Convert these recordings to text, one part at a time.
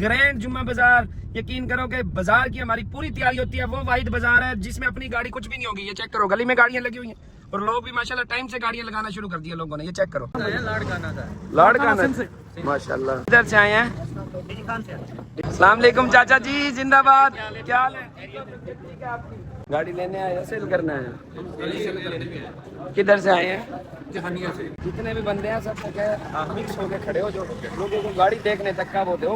Grand जुम्मा बाजार। यकीन करो कि बाजार की हमारी पूरी तैयारी होती है। वो वाहिद बाजार है जिसमें अपनी गाड़ी कुछ भी नहीं होगी। ये चेक करो, गली में गाड़ियां लगी हुई हैं और लोग भी माशाल्लाह टाइम से गाड़ियां लगाना शुरू कर दिया लोगों ने। ये चेक करो, लाड़काना माशाल्लाह। इधर से आए हैं। अस्सलाम वालेकुम चाचा जी, जिंदाबाद। क्या हाल है? गाड़ी लेने आए, सेल करना है? किधर से आए हैं? जहानिया से। जितने भी बंदे हैं सब मिक्स होके खड़े हो, जो लोगों को गाड़ी देखने तक का वो दो।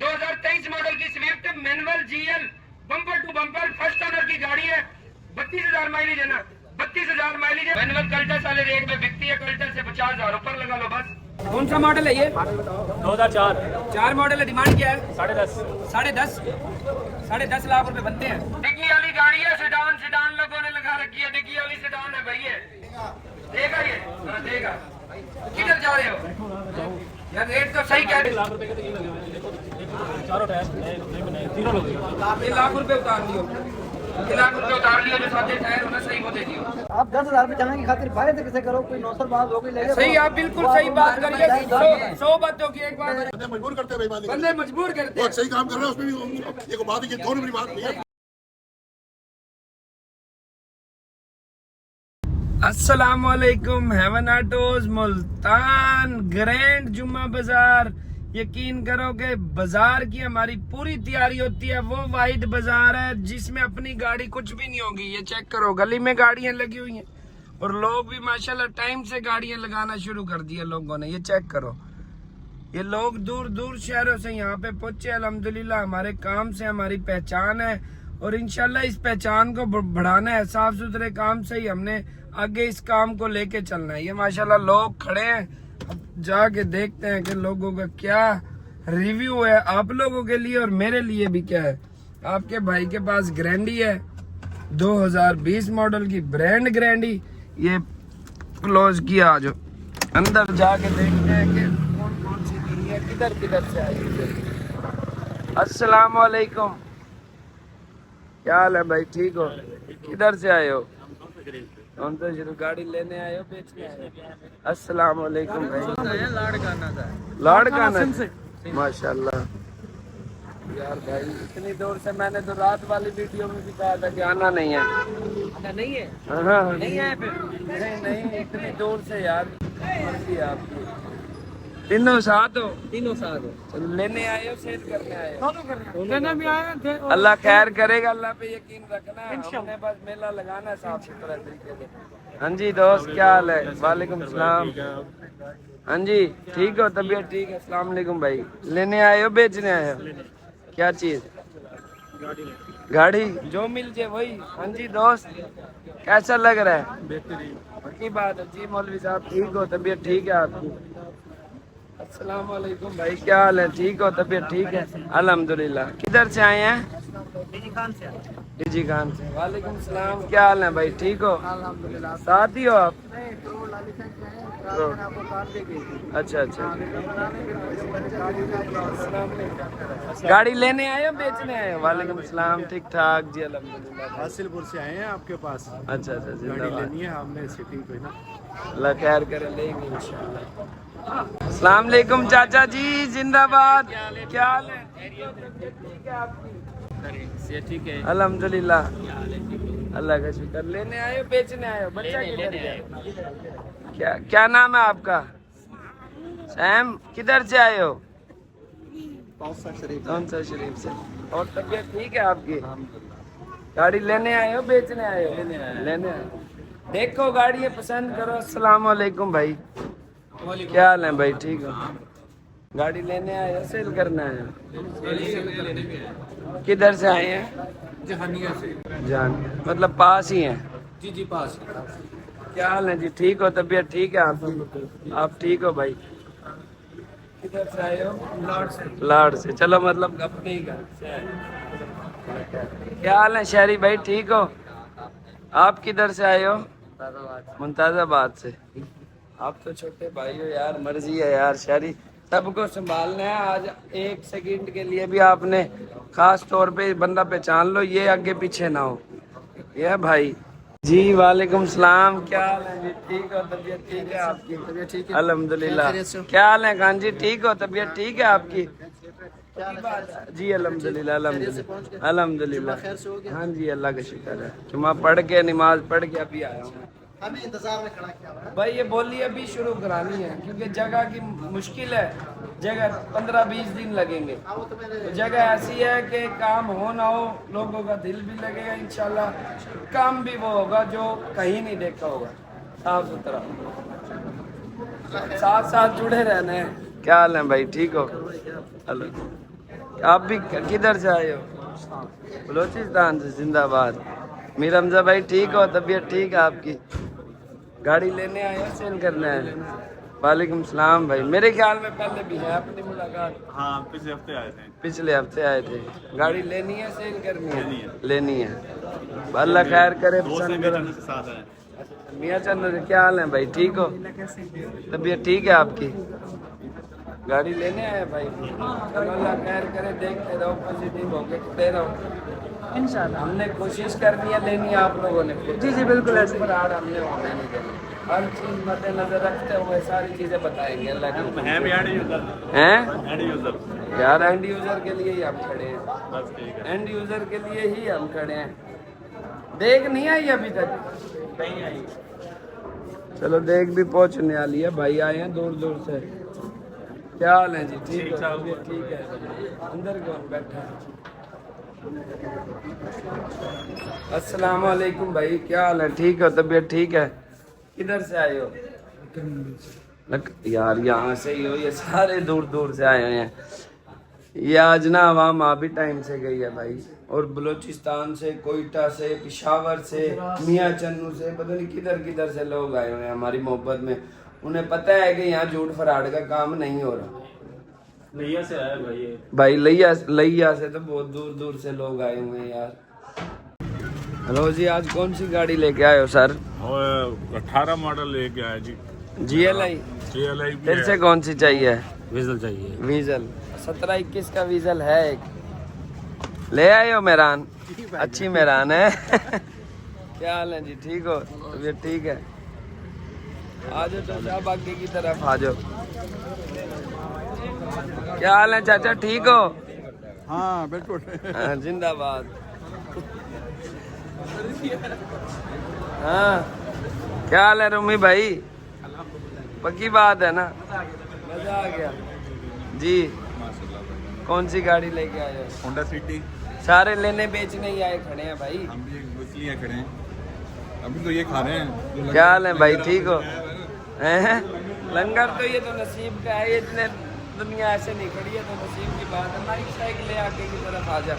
2023 मॉडल की Swift manual GL bumper to bumper first owner की गाड़ी है। 32,000 माइलेज है ना, 32,000 माइलेज है। मैनुअल कल्टस वाले रेट में बिकती है। कल्टस से 50,000 ऊपर लगा लो बस। कौन सा मॉडल है ये? 2004। 4 मॉडल है। डिमांड क्या है? 10.5। 10.5 लाख रुपए बनते हैं। डिग्गी वाली गाड़ी है। सेडान लोगों ने लगा रखी है। डिग्गी वाली सेडान है भाई। ये देगा, ये हाँ देगा। किधर जा रहे हो यार? रेट तो सही कह रहे। लाख रुपए के चारों टायर तीनों लोग। ये लाख रुपए उतार लियो, ये लाख रुपए उतार लियो। जो साथे टायर होना सही वो दे दियो। आप 10,000 में जाने की खातिर फायदे से कैसे करो? कोई नौसर बात हो गई ले। सही, आप बिल्कुल सही बात करिए। 100 बातों की एक बात मजबूर करते हैं भाई, बंदे मजबूर करते हैं। सही काम कर रहे हैं उसमें भी ये को बात है, ये दोनों बड़ी बात नहीं है। अस्सलामुअलैकुम। हेवन ऑटोज मुल्तान ग्रैंड जुम्मा बाजार। यकीन करो कि बाजार की हमारी पूरी तैयारी होती है। वो वाहिद बाजार है जिसमें अपनी गाड़ी कुछ भी नहीं होगी। ये चेक करो, गली में गाड़ियां लगी हुई हैं और लोग भी माशाल्लाह टाइम से गाड़ियां लगाना शुरू कर दिया लोगों ने। ये चेक करो, ये लोग दूर दूर शहरों से यहाँ पे पहुंचे। अल्हम्दुलिल्लाह हमारे काम से हमारी पहचान है और इंशाल्लाह इस पहचान को बढ़ाना है। साफ सुथरे काम से ही हमने आगे इस काम को लेके चलना है। ये माशाल्लाह लोग खड़े हैं, अब जाके देखते हैं कि लोगों का क्या रिव्यू है आप लोगों के लिए और मेरे लिए भी क्या है। आपके भाई के पास ग्रैंडी है 2020 मॉडल की, ब्रांड ग्रैंडी। ये क्लोज किया, जो अंदर जाके देखते हैं कि कौन कौन सी दी है, किधर किधर से आई है। अस्सलाम वालेकुम, क्या हाल है भाई? ठीक हो? किधर से आए हो? हम तो शुरू गाड़ी लेने आए हो, बेचने आए हो? अस्सलाम वालेकुम भाई। लाड़काना माशाल्लाह। यार भाई इतनी दूर से, मैंने तो रात वाली वीडियो में भी कहा था कि आना नहीं है। नहीं है, हाँ नहीं है फिर। नहीं इतनी दूर से यार, मर्जी है आपकी। तीनों साथ हो? तीनों साथ चलो, लेने आए हो सेल करने आए हो? लेने भी आए थे। अल्लाह खैर करेगा, अल्लाह पे यकीन रखना है। हमने बस मेला लगाना है साफ सुथरा तरीके से। हाँ जी दोस्त, क्या हाल है? वालेकुम सलाम। हाँ जी ठीक हो? तबीयत ठीक है? अस्सलाम वालेकुम भाई। लेने आए हो बेचने आए हो? क्या चीज? गाड़ी जो मिल जाए वही। हाँ जी दोस्त, कैसा लग रहा है? की बात है जी। मौलवी साहब ठीक हो? तबीयत ठीक है आपकी? अस्सलाम वालेकुम भाई, क्या हाल है? ठीक हो? तबीयत ठीक है? अल्हम्दुलिल्लाह। किधर से आए हैं? डीजी खान से। वालेकुम सलाम, क्या हाल है भाई? ठीक हो? अल्हम्दुलिल्लाह। साथ ही हो आप? अच्छा गाड़ी लेने आए हो बेचने आए हो? वालेकुम सलाम, ठीक ठाक जी अल्हम्दुलिल्लाह। हासिलपुर से आए हैं आपके पास। अच्छा गाड़ी जिंदाबाद। लेनी है हमने सिटी को ना। अल्लाह खैर करे, लेंगे इंशाल्लाह। अस्सलाम वालेकुम चाचा जी, जिंदाबाद। क्या हाल है? ठीक है आपकी? ठीक है अल्हम्दुलिल्लाह, अल्लाह का शुक्र। लेने आए हो बेचने आए हो? बच्चा किधर गया? क्या नाम है आपका? सैम। किधर से आए हो? कौन सा शरीफ से। और तबीयत ठीक है आपकी? गाड़ी लेने आए हो बेचने आए हो? लेने आए। देखो गाड़ी है, पसंद करो। अस्सलाम वालेकुम भाई, क्या हाल है भाई? ठीक हो? गाड़ी लेने आए हो सेल करना है? किधर से आए हैं? जहानिया से। जान मतलब पास ही हैं? जी पास। क्या हाल है जी? ठीक हो? तबीयत ठीक है आपकी? आप ठीक हो भाई? किधर से आए हो? लाड़ से। चलो मतलब अपने ही घर से। क्या हाल है शहरी भाई? ठीक हो? आप किधर से आए हो? मुमताजाबाद से। आप तो छोटे भाई हो यार, मर्जी है यार। शहरी सबको संभालना है। आज एक सेकंड के लिए भी आपने खास तौर पे बंदा पहचान लो, ये आगे पीछे ना हो। ये भाई जी, वालेकुम सलाम, क्या हाल है जी? ठीक हो? तबीयत ठीक है आपकी? तबीयत ठीक है अल्हम्दुलिल्लाह। क्या हाल है खान जी? ठीक हो? तबीयत ठीक है आपकी? क्या बात है जी? अल्हम्दुलिल्लाह अल्हम्दुलिल्लाह अल्हम्दुलिल्लाह। खैर से हो गया? हाँ जी, अल्लाह का शुक्र है। जुम्मा पढ़ के नमाज पढ़ के अभी आया हूँ हमें इंतजार में खड़ा किया हुआ है। भाई। ये बोली अभी शुरू करानी है क्योंकि जगह की मुश्किल है। जगह 15-20 दिन लगेंगे। हाँ, वो तो मैंने तो जगह ऐसी है कि काम हो ना हो लोगों का दिल भी लगेगा इंशाल्लाह। काम भी वो होगा जो कहीं नहीं देखा होगा, साफ सुथरा। साथ साथ जुड़े रहना है। क्या हाल है भाई, ठीक हो? हेलो, आप भी किधर से आए हो? बलोचिस्तान से। जिंदाबाद। मीर हमजा भाई ठीक हो? तबीयत ठीक है आपकी? गाड़ी लेने आए हो सेल करना है? वालेकुम सलाम भाई। मेरे ख्याल में पहले भी है अपनी मुलाकात। हाँ, पिछले हफ्ते आए थे। पिछले हफ्ते आए थे। गाड़ी लेनी है सेल करनी है? लेनी है। अल्लाह खैर करे, पसंद करो। साथ है। मियाँ चंद, क्या हाल है भाई, ठीक हो? तबीयत ठीक है आपकी? गाड़ी लेने आए भाई? चलो अल्लाह खैर करे, देखते रहो, पॉजिटिव होके खड़े रहो इंशाल्लाह। हमने कोशिश करनी है, लेनी है आप लोगों ने। जी जी बिल्कुल ऐसे पर आड़ हमने होने नहीं देना। हर चीज मद्देनजर रखते हुए सारी चीजें बताएंगे अल्लाह के। हैं भी एंड यूजर। हैं एंड यूजर। यार, एंड यूजर के लिए ही हम खड़े हैं। बस ठीक है। एंड यूजर के लिए ही हम खड़े हैं। देख नहीं आई अभी तक? नहीं आई। चलो देख भी पहुंचने वाली है। भाई आए हैं दूर दूर से। क्या हाल है जी, ठीक है? तबीयत ठीक है? अंदर कौन बैठा है? अस्सलाम वालेकुम भाई, क्या हाल है, ठीक हो? तबीयत ठीक है? किधर से आए हो? यार यहाँ से ही हो? ये सारे दूर दूर से आए हैं। ये आज ना आवाम भी टाइम से गई है भाई। और बलूचिस्तान से, कोयटा से, पिशावर से, मियाँ चन्नू से, पता नहीं किधर किधर से लोग आए हुए हैं हमारी मोहब्बत में। उन्हें पता है कि यहाँ झूठ फराड का काम नहीं हो रहा। लिया से आया भाई ये। भाई लिया से तो बहुत दूर दूर से लोग आए हुए हैं यार। हेलो जी, आज कौन सी गाड़ी लेके आए हो सर? और 18 मॉडल लेके आया जी। GLI। GLI भी फिर है। से कौन सी चाहिए? विजल चाहिए। वीजल 17-21 का वीजल है एक। ले आए हो मेहरान? अच्छी मेहरान है। क्या हाल है जी, ठीक हो? तबीयत ठीक है? आ जाओ तो शाहबागी की तरफ आ जाओ। क्या हाल है चाचा, ठीक हो? हाँ बिल्कुल। हाँ, जिंदाबाद। हाँ, क्या हाल है रूमी भाई? पक्की बात है ना? मजा आ गया जी। कौन सी गाड़ी लेके आए हो? Honda city. सारे लेने बेचने ही आए खड़े हैं भाई। हम भी इसलिए खड़े हैं, अभी तो ये खा रहे हैं। क्या हाल है भाई, ठीक हो? हैं? लंगर तो ये तो नसीब का है। इतने दुनिया ऐसे नहीं खड़ी है तो नसीब की बात है। बाइक साइकिल ले आगे की तरफ आ जा।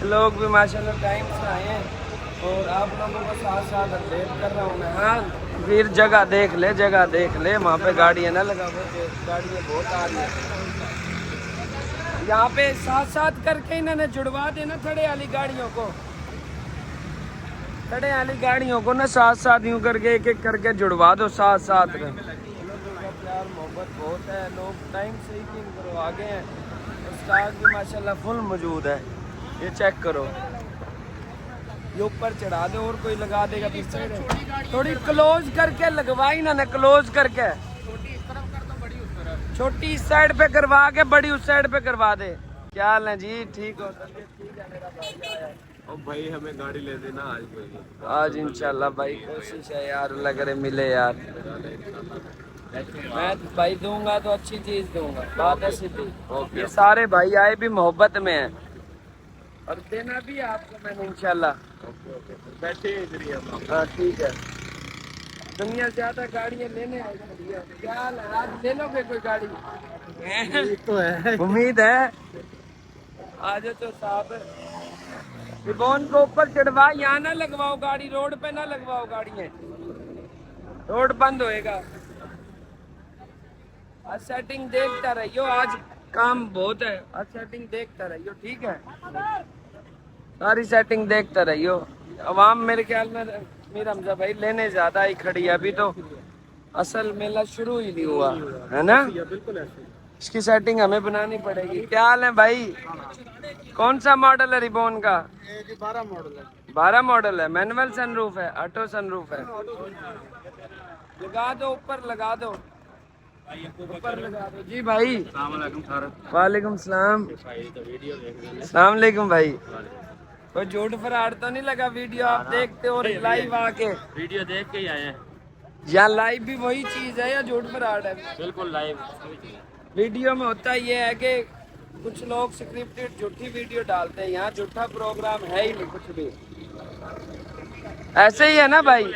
लोग भी माशाल्लाह टाइम से आए हैं और आप लोगों को साथ साथ अपडेट कर रहा हूँ मैं। हाँ फिर जगह देख ले, जगह देख ले। वहाँ पे गाड़ी है ना लगा हुआ, गाड़ियाँ बहुत आ रही है। यहाँ पे साथ साथ करके इन्होंने जुड़वा देना खड़े वाली गाड़ियों को। खड़े वाली गाड़ियों को ना साथ साथ यूँ करके एक एक करके जुड़वा दो साथ साथ में। प्यार मोहब्बत बहुत है। लोग टाइम से ही दिन करो आगे हैं। स्टाफ भी माशाल्लाह फुल मौजूद है। ये चेक करो, ये ऊपर चढ़ा दो और कोई लगा देगा पीछे। थोड़ी क्लोज करके लगवाई ना, क्लोज करके। छोटी इस साइड पे करवा के बड़ी उस साइड पे करवा दे। क्या हाल है जी, ठीक हो? ठीक है, मेरा भाई आया है। और भाई हमें गाड़ी ले देना आज कोई। आज इंशाल्लाह भाई कोशिश है यार, अल्लाह करे मिले यार। मैं भाई दूंगा तो अच्छी चीज दूंगा, बात है सीधी। ये सारे भाई आए भी मोहब्बत में हैं और देना भी आपको मैंने इंशाल्लाह। बैठे इधर ही हम। हाँ ठीक है। दुनिया ज्यादा गाड़ियाँ लेने आई है। क्या हाल है, आज ले लोगे कोई गाड़ी? तो है। उम्मीद है। आज तो साहब रिबॉन को ऊपर चढ़वा, यहाँ ना लगवाओ गाड़ी, रोड पे ना लगवाओ गाड़ियाँ, रोड बंद होएगा। आज सेटिंग देखता रहियो, आज काम बहुत है। आज सेटिंग देखता रहियो, ठीक है? सारी सेटिंग देखता रहियो। अवाम मेरे ख्याल में मीर हमजा भाई लेने ज्यादा ही खड़ी है। अभी तो असल मेला शुरू ही नहीं हुआ है ना। इसकी सेटिंग हमें बनानी पड़ेगी। क्या हाल है भाई, कौन सा मॉडल है रिबॉन का? 12 मॉडल है। 12 मॉडल है। मैनुअल सनरूफ है, ऑटो सनरूफ है? लगा दो, ऊपर लगा दो। ऊपर लगा दो जी भाई। वालेकुम सलाम। सलाम वालेकुम भाई। कोई झूठ फराड तो नहीं लगा वीडियो आप देखते हो लाइव आके? वीडियो देख के ही आए हैं। या लाइव भी वही चीज है या झूठ फराड है? बिल्कुल लाइव। वीडियो में होता ये है कि कुछ लोग स्क्रिप्टेड झूठी वीडियो डालते हैं, यहाँ झूठा प्रोग्राम है ही नहीं कुछ भी। ऐसे ही है ना भाई?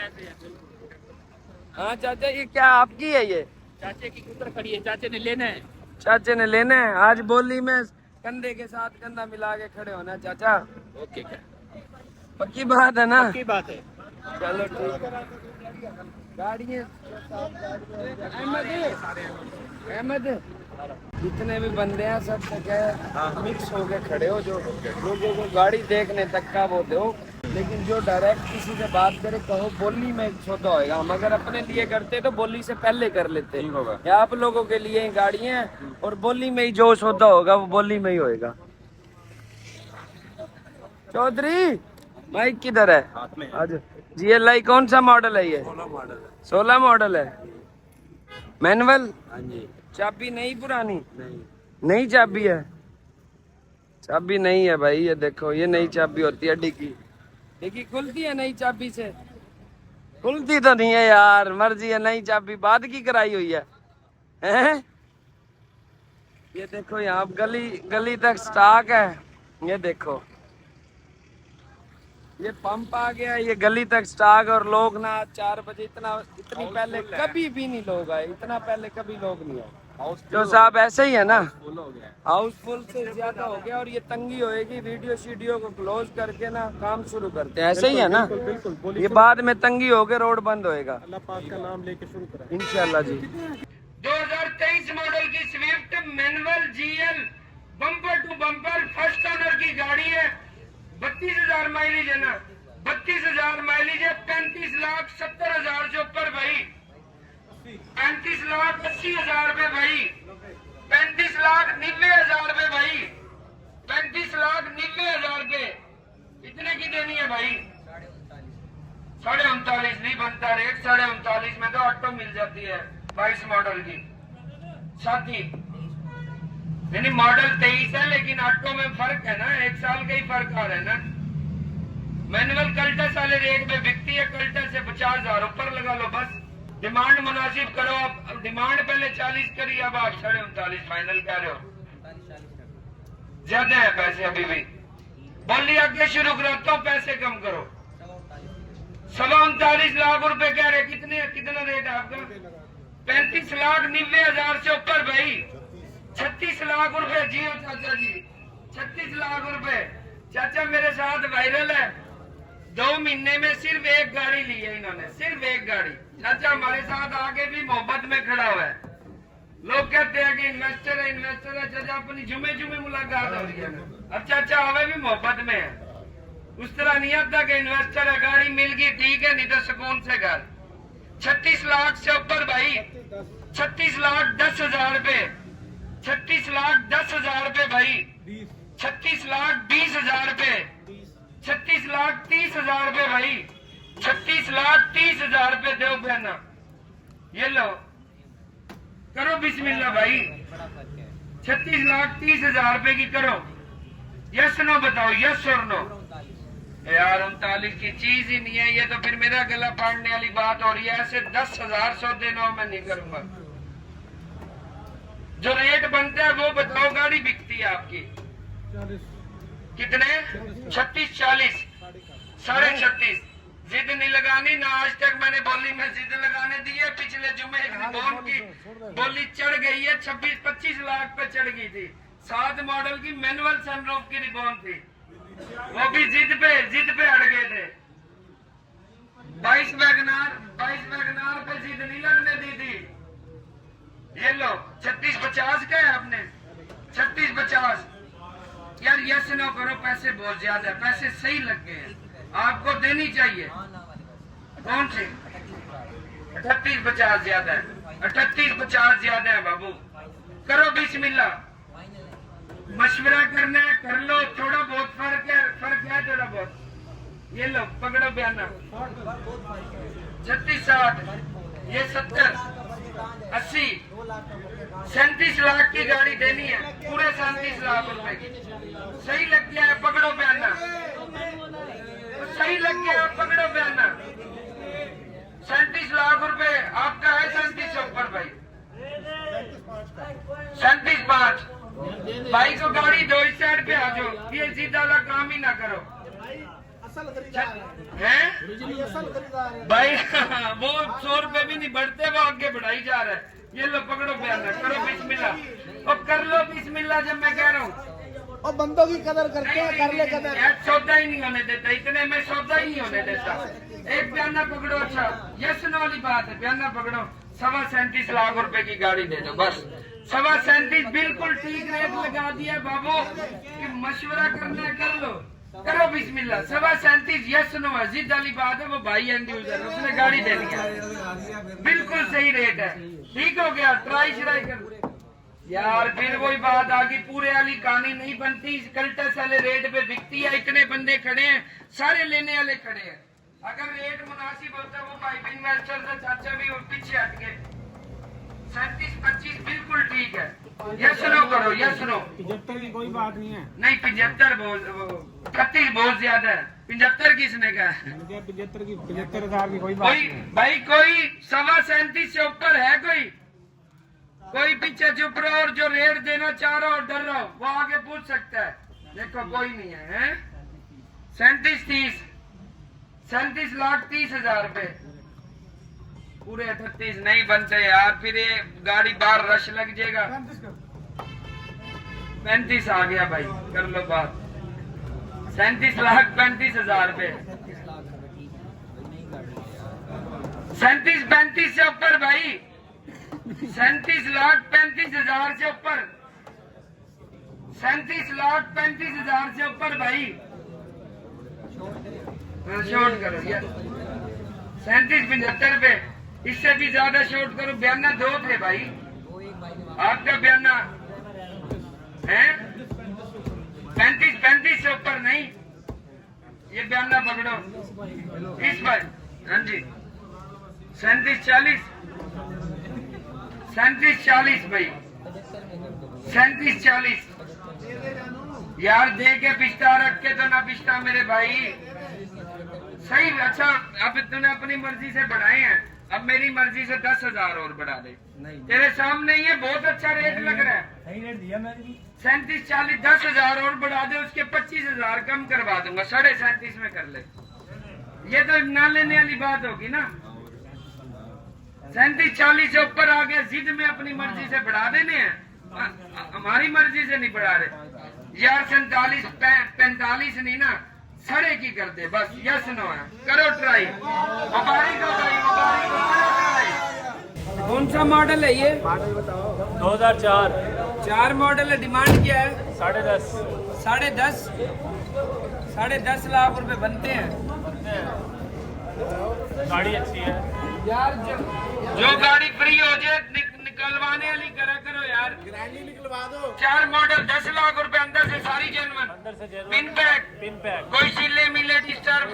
हाँ चाचा, ये क्या आपकी है? ये चाचे की कुतर खड़ी है, चाचे ने लेना है। चाचे ने लेना है। आज बोली में कंधे के साथ कंधा मिला के खड़े होना चाचा। ओके क्या पक्की बात है ना? की बात है। चलो ठीक है। गाड़ियाँ अहमद जितने भी बंदे हैं सब जगह मिक्स हो के खड़े हो। जो लोगों को गाड़ी देखने तक का वो दो, लेकिन जो डायरेक्ट किसी से बात करे कहो बोली में सौदा होएगा। हम अगर अपने लिए करते तो बोली से पहले कर लेते। या आप लोगों के लिए गाड़ियाँ और बोली में ही जो सौदा होगा वो बोली में ही होएगा। चौधरी माइक किधर है? हाथ में आज GLI कौन सा मॉडल है? ये 16 मॉडल है। मैनुअल? हाँ जी। चाबी नहीं पुरानी? नहीं नई चाबी है। चाबी नहीं है भाई, ये देखो ये नई चाबी होती है। डिग्गी खुलती है नई चाबी से? खुलती तो नहीं है यार, मर्जी है। नई चाबी बाद की कराई हुई है, हैं? ये देखो यहाँ गली तक स्टॉक है। ये देखो ये पंप आ गया, ये गली तक स्टॉक। और लोग ना 4 बजे इतनी पहले कभी भी नहीं लोग आए, इतना पहले कभी लोग नहीं आए। जो साहब ऐसे ही है ना, हाउसफुल से ज्यादा हो गया। और ये तंगी होएगी, वीडियो को क्लोज करके ना काम शुरू करते हैं। ऐसे ही है ना? ये बाद में तंगी हो गए, रोड बंद होएगा। अल्लाह पाक का नाम लेके शुरू करें इंशाल्लाह जी। 2023 मॉडल की Swift manual GL bumper to bumper first owner की गाड़ी है। 32,000 माइलेज है ना? 32,000 माइलेज है। 35,70,000 से ऊपर भाई। 35,80,000 रुपए भाई। 35,90,000 रुपए भाई। 35,90,000 रुपए। इतने की देनी है भाई? 39.5 नहीं बनता रेट। 39.5 में तो ऑटो मिल जाती है 22 मॉडल की साथी। यानी मॉडल 23 है लेकिन ऑटो में फर्क है ना, 1 साल का ही फर्क आ रहा है ना। मैनुअल कल्टस वाले रेट में बिकती है। कल्टस से 50,000 ऊपर लगा लो बस। डिमांड मुनासिब करो। आप डिमांड पहले 40 करी, अब आप 39.5 फाइनल कह रहे हो। ज्यादा है पैसे अभी भी। बोली आगे शुरू कराता हूँ, पैसे कम करो। 39.25 लाख रुपए कह रहे। कितना रेट है आपका? 35,90,000 से ऊपर भाई। 36 लाख रुपए। जी हो चाचा जी, 36 लाख रुपए। चाचा मेरे साथ वायरल है। 2 महीने में सिर्फ एक गाड़ी ली है इन्होंने, सिर्फ एक गाड़ी। चाचा हमारे साथ आगे भी मोहब्बत में खड़ा हुआ है। लोग कहते हैं कि इन्वेस्टर है। चाचा अपनी जुमे मुलाकात हो रही है। अब चाचा हमें भी मोहब्बत में है। उस तरह नहीं आता कि इन्वेस्टर है, गाड़ी मिल गई ठीक है, नहीं तो सुकून से घर। 36 लाख से ऊपर भाई। 36,10,000 रुपए। 36,10,000 रुपए भाई। 36,20,000 रुपए। 36,30,000 रुपए भाई। 36,30,000 रुपए दो बहना। ये लो, करो बिस्मिल्लाह भाई। 36,30,000 रुपए की करो। यस नो बताओ, यस और नो? यार 39 की चीज ही नहीं है ये, तो फिर मेरा गला फाड़ने वाली बात हो रही है। ऐसे 10,000 सौदे नो मैं नहीं करूंगा। जो रेट बनता है वो बताओ। गाड़ी बिकती है आपकी कितने? 36, 40, 36.5। जिद नहीं लगानी ना। आज तक मैंने बोली में जिद लगाने दी है। पिछले जुमे एक रिबॉन की बोली चढ़ गई है, 26-25 लाख पे चढ़ गई थी। 7 मॉडल की मैनुअल सनरूफ की रिबॉन थी, वो भी जिद पे अड़ गए थे। 22 वैगनार पे जिद नहीं लगने दी थी। ये लो 36-50 का है आपने। 36-50 यार यस नो करो। पैसे बहुत ज्यादा है, पैसे सही लग गए हैं, आपको देनी चाहिए। कौन सी? 38-50 ज्यादा है। 38-50 ज्यादा है बाबू। करो बिस्मिल्लाह। मशवरा करना है कर लो। थोड़ा बहुत फर्क है थोड़ा बहुत। ये लो पकड़ो बयाना। 36-60 ये 70-80 37 लाख की गाड़ी देनी है, पूरे 37 लाख रुपए की। सही लग गया है, पकड़ो बयाना, तो सही लग गया है, पकड़ो बयाना। 37 लाख रुपए आपका है, 37 से ऊपर भाई, 37.5। भाई को गाड़ी दो, इस साइड पे आ जाओ, ये सीधा वाला काम ही ना करो हैं भाई। वो 100 रुपए भी नहीं बढ़ते, वो आगे बढ़ाई जा रहा है। ये लो पकड़ो बयाना, करो बिस्मिल्लाह, और कर लो बिस्मिल्लाह जब मैं कह रहा हूँ। और बंदों की कदर करते हैं, कर ले कदर। यार सौदा ही नहीं होने देता, इतने में सौदा ही नहीं होने देता। एक बयाना पकड़ो, अच्छा यस नो वाली बात है, बयाना पकड़ो। 37.5 लाख रुपए की गाड़ी दे दो बस। 37.5 बिल्कुल ठीक रेट लगा दिया बाबू, कि मशवरा करना है कर लो, करो बिस्मिल्लाह। 37.5 यस नो है, जिद वाली बात है, वो भाई एंड यूजर उसने गाड़ी दे दिया, बिल्कुल सही रेट है, ठीक हो गया। ट्राई श्राई कर यार, फिर वही बात आ गई, पूरे वाली कहानी नहीं बनती, कल्टस वाले रेट पे बिकती है। इतने बंदे खड़े हैं, सारे लेने वाले खड़े हैं। अगर रेट मुनासिब होता वो भाई इन्वेस्टर से चाचा भी और पीछे हट गए। 37-25 बिल्कुल ठीक है, यस नो करो, यस नो। 75 की कोई बात नहीं है, नहीं 75 बहुत, 35 बहुत ज्यादा है। 75 किसने कहा? 75,000 की कोई बात कोई नहीं। भाई कोई 37.5 से ऊपर है कोई पीछे चुप रहो, और जो रेट देना चाह रहा हो डर रहा हो वो आगे पूछ सकता है। देखो कोई नहीं है, हैं? 37 लाख 30,000 रुपए, पूरे 38 नहीं बनते यार, फिर ये गाड़ी बाहर रश लग जाएगा। 35 आ गया भाई, कर लो बात। 37 लाख 35,000 रुपए, 37-35 से ऊपर भाई, 37 लाख 35,000 से ऊपर, 37 लाख 35,000 से ऊपर भाई, शॉर्ट करो यार। 37-75 पे, इससे भी ज्यादा शॉर्ट करो। बयाना 2 थे भाई, आपका बयाना है 35 से ऊपर नहीं। ये बयाना पकड़ो इस बार, हाँ जी 37-40 भाई, 37-40 यार, दे के पिछता रख के तो ना पिछता मेरे भाई। सही, अच्छा अब तूने अपनी मर्जी से बढ़ाए हैं, अब मेरी मर्जी से 10,000 और बढ़ा दे। तेरे सामने ये बहुत अच्छा रेट लग रहा है, सही रेट दिया मैंने। 37-40 10,000 और बढ़ा दे, उसके 25,000 कम करवा दूंगा, 37.5 में कर ले। ये तो ना लेने वाली बात होगी ना। 37-40 से ऊपर आ गया, जिद में अपनी मर्जी से बढ़ा देने हैं, हमारी मर्जी से नहीं बढ़ा रहे यार। 47-45 नहीं ना, साढ़े की कर दे बस, यस नो है, करो ट्राई। मुबारक हो भाई, मुबारक हो, करो ट्राई। कौन सा मॉडल है ये? 2004, 4 मॉडल है, डिमांड क्या है? 10.5, 10.5 लाख रुपए बनते हैं गाड़ी अच्छी है यार। जो गाड़ी फ्री हो जाए निकलवाने वाली करा करो यार, निकलवा दो। 4 मॉडल 10 लाख रुपए, अंदर से सारी जेनवन, अंदर से पिन पैक, कोई कोई सीले मिले डिस्टर्ब,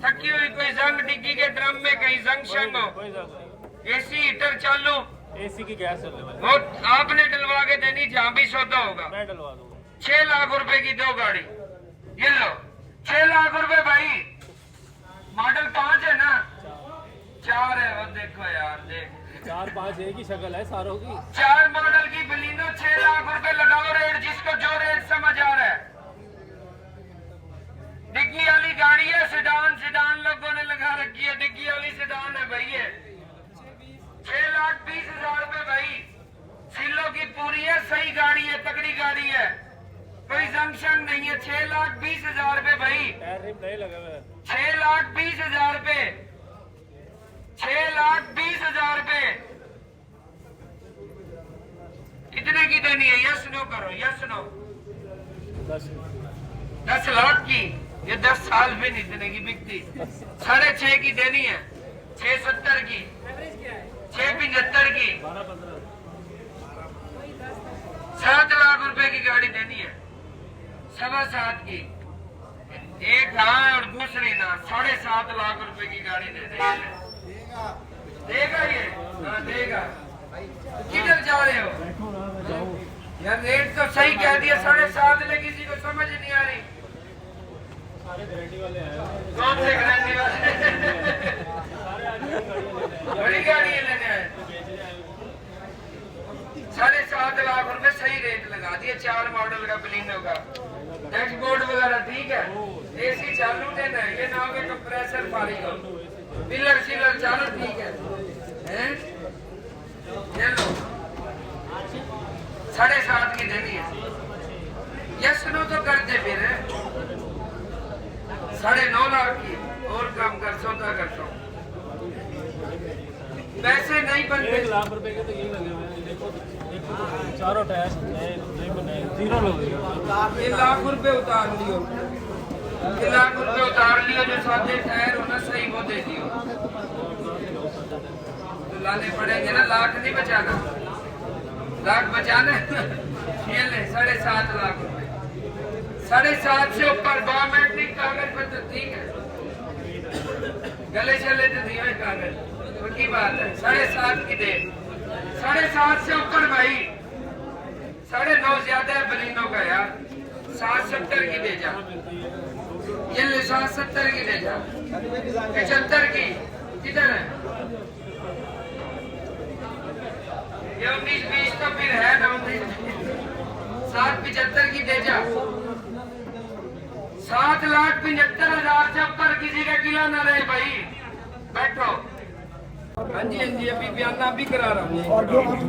थकी हुई कोई जंग डिग्गी के ड्रम में कहीं जंग शंग हो, एसी हीटर चालू, एसी की गैस चलने वाली, वो आपने डलवा के देनी, जहाँ भी सौदा होगा। मैं डलवा दूंगा। 6 लाख रुपए की 2 गाड़ी, ये लो 6 लाख रुपए भाई। मॉडल 5 है ना? 4 है, वो देखो यार, देख 4-5 एक ही शक्ल है सारों की। 4 मॉडल की बलिनो, 6 लाख रुपए लगाओ रेट, जिसको जो रेट समझ आ रहा है। डिग्गी वाली गाड़ी है, सिडान लोगों ने लगा रखी है, डिग्गी वाली सिडान है भाई ये। 6,20,000 रुपए भाई, सीलों की पूरी है, सही गाड़ी है, तगड़ी गाड़ी है, कोई जंक्शन नहीं है। 6,20,000 रुपए भाई, टायर रिम नहीं लगा हुआ है। 6,20,000 रुपए, 6,20,000 रुपए, कितने की देनी है? यस नो करो, यस नो। 10 लाख की, ये 10 साल में नहीं देने की बिकती। 6.5 की देनी है, 670 की, 675 की, 7 लाख रुपए की गाड़ी देनी है, 7.25 की, एक हाँ और दूसरी ना, 7.5 लाख रुपए की गाड़ी दे देगा ये, हाँ देगा। किधर जा रहे हो यार? रेट तो सही कह दिया 7.5 में, किसी को समझ नहीं आ रही। कौन से गारंटी वाले? बड़ी गाड़ी लेने आए। 7.5 लाख रुपए सही रेट लगा दिए। 4 मॉडल का बलिनो का, डैशबोर्ड वगैरह ठीक है, एसी चालू देना है, ये ना हो कि कंप्रेसर फारिग हो, पिलर शिलर चालू ठीक है, हैं? ये लो 7.5 की देनी है। यस नो तो करते फिर 9.5 लाख की और कम कर, सौदा कर सो, पैसे नहीं बनते। 1 लाख रुपए के तो यही लगे हुए हैं। देखो देखो चारों टायर नए बने, जीरो लोग। 1 लाख रुपए उतार लियो, 1 लाख रुपए उतार लियो, जो सादे टायर होना सही वो दे दियो, तो लाने पड़ेंगे ना। लाख नहीं बचाना, लाख बचाना है। ये ले 7.5 लाख रुपए, 7.5 से ऊपर बायोमेट्रिक कागज पर तो ठीक है, गले चले तो दिए कागज तो की बात है। 7.5 की दे, 7.5 से ऊपर भाई, 9.5 ज्यादा है बलिनो का यार। 770 की दे जा, ये ले 770 की दे जा। 75 की किधर है? ये 19-20 तो फिर है ना। 775 की दे जा। 7,75,000 से ऊपर किसी का किला ना रहे भाई। बैठो। हाँ जी, अभी बयाना भी करा रहा हूँ। और जो हम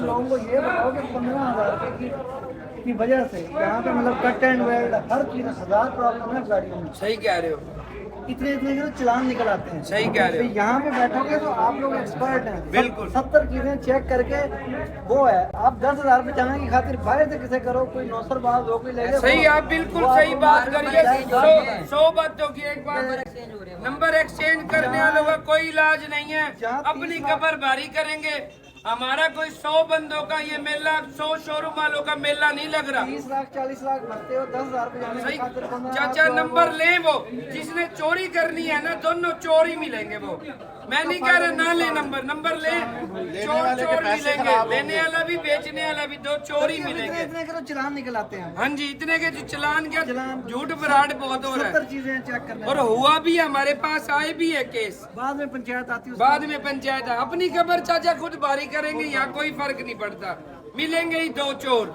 लोगों को ये बताओ कि 15,000 रुपए की वजह से यहाँ पे मतलब कट एंड वेल्ड हर चीज 1000 प्रॉब्लम है गाड़ियों में। सही कह रहे हो, इतने के तो चलान निकल आते हैं। सही कह रहे हो। तो यहाँ पे बैठोगे तो आप लोग एक्सपर्ट हैं। बिल्कुल। 70 चीजें चेक करके वो है। आप 10,000 बचाने की खातिर बाहर से किसे करो, कोई नौसरबाज हो, कोई ले ले। सही, आप बिल्कुल सही बात करिए। 100 बातों की एक बात, नंबर एक्सचेंज करने वालों का कोई इलाज नहीं है। अपनी कबर भारी करेंगे। हमारा कोई 100 बंदों का ये मेला, 100 शोरूम वालों का मेला नहीं लग रहा। 30 लाख 40 लाख भरते हो, 10,000 बचाने सही की खातिर 15,000 चाचा, नंबर ले। वो जिसने चोरी करनी है ना, दोनों चोर ही मिलेंगे। वो मैं नहीं कह रहा ना ले नंबर, नंबर ले। चोर मिलेंगे, लेने वाला भी बेचने वाला भी, दो चोर ही मिलेंगे। इतने के तो चलान निकल आते हैं। हाँ जी, इतने के जो चलान क्या, झूठ फराड बहुत हो रहा 70 है। चीजें चेक करने और हुआ भी है, हमारे पास आए भी है केस। बाद में पंचायत आती है। बाद में पंचायत है। अपनी खबर चाचा खुद बारी करेंगे, यहाँ कोई फर्क नहीं पड़ता। मिलेंगे ही दो चोर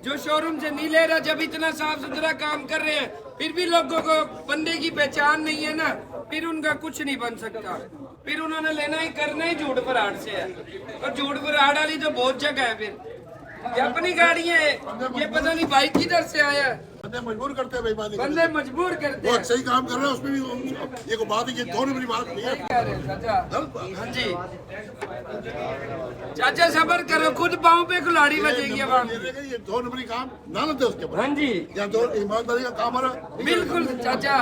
जो शोरूम से नहीं ले रहा। जब इतना साफ सुथरा काम कर रहे हैं फिर भी लोगों को बंदे की पहचान नहीं है ना, फिर उनका कुछ नहीं बन सकता। फिर उन्होंने लेना ही करना ही झूठ फराड से है। और झूठ फराड वाली तो बहुत जगह है। फिर ये अपनी गाड़ी है, ये पता नहीं बाइक किधर से आया है। बंदे मजबूर करते हैं बेईमानी करने। बंदे मजबूर करते वो हैं। सही काम कर रहे हैं उसमें भी ये को बात है, ये दोनों मेरी बात नहीं है। सही कह रहे हैं चाचा। गलत बात है। हाँ जी चाचा, सबर करो, खुद पाँव पे कुल्हाड़ी बजेगी अब आप। ये 2 नंबरी काम ना दे उसके ऊपर। हाँ जी या 2 ईमानदारी का काम आ रहा। बिल्कुल चाचा।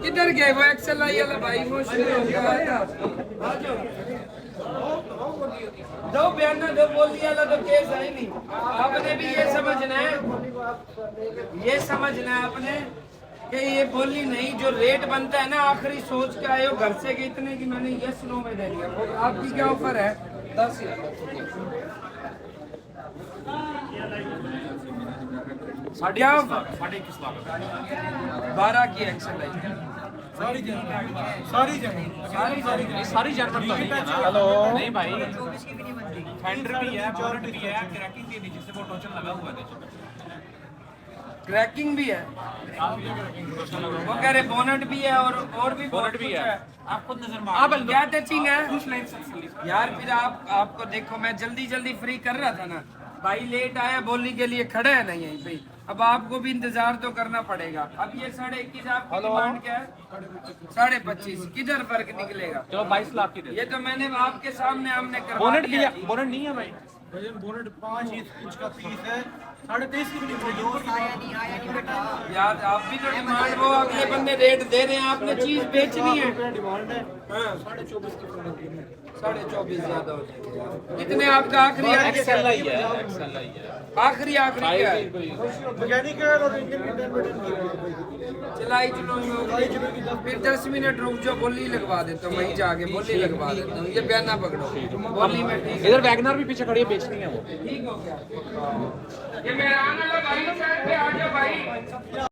किधर गए वो एक्सल आई वाला भाई? मुश्किल हो गया। आ जाओ, दो बयान दो बोली वाला तो केस है ही नहीं। आपने भी ये समझना है, आपने कि ये बोली नहीं, जो रेट बनता है ना आखिरी सोच के आए हो घर से कि इतने की मैंने यस नो में दे दिया। वो आपकी क्या ऑफर है? 10 क्या 21 लाख 12 की एक्सल आई। सारी जनरल तो नहीं है ना। हेलो नहीं भाई, फेंडर भी है, बोनट भी है, क्रैकिंग भी है नीचे से, वो टोचन लगा हुआ है। क्रैकिंग भी है, वो कह रहे बोनट भी है और भी बोनट भी है। आप खुद नजर मार, आप क्या टचिंग है यार? फिर आपको देखो, मैं जल्दी फ्री कर रहा था ना, भाई लेट आया, बोली के लिए खड़े है ना यहीं पे। अब आपको भी इंतजार तो करना पड़ेगा। अब ये 21.5 आपकी डिमांड क्या है? 25.5 किधर फर्क निकलेगा? चलो 22 लाख की दे। ये तो मैंने आपके सामने हमने करवा बोनट भी दिया। है, बोनट नहीं है भाई। बोनट 5 इंच का पीस है, 23.5 की भी यार आप भी तो डिमांड, वो अगले बंदे रेट दे रहे हैं, आपने चीज बेचनी है। डिमांड है। हाँ। 24.5 की 24.5 ज्यादा हो जाएंगे यार। कितने आपका आखिरी एक्सएल ही है, एक्सएल ही है। आखिरी क्या है? मैकेनिकल और इंजन की 10 बटन की चलाई चलो फिर 10 मिनट रुक जाओ, बोली लगवा देता हूँ, वहीं जाके बोली लगवा देता हूँ। ये बयाना पकड़ो, बोली में ठीक इधर वैगनर भी पीछे खड़ी है, बेचनी है वो। ठीक हो गया। ये मेहरान वाला भाई साइड पे आ जाओ भाई।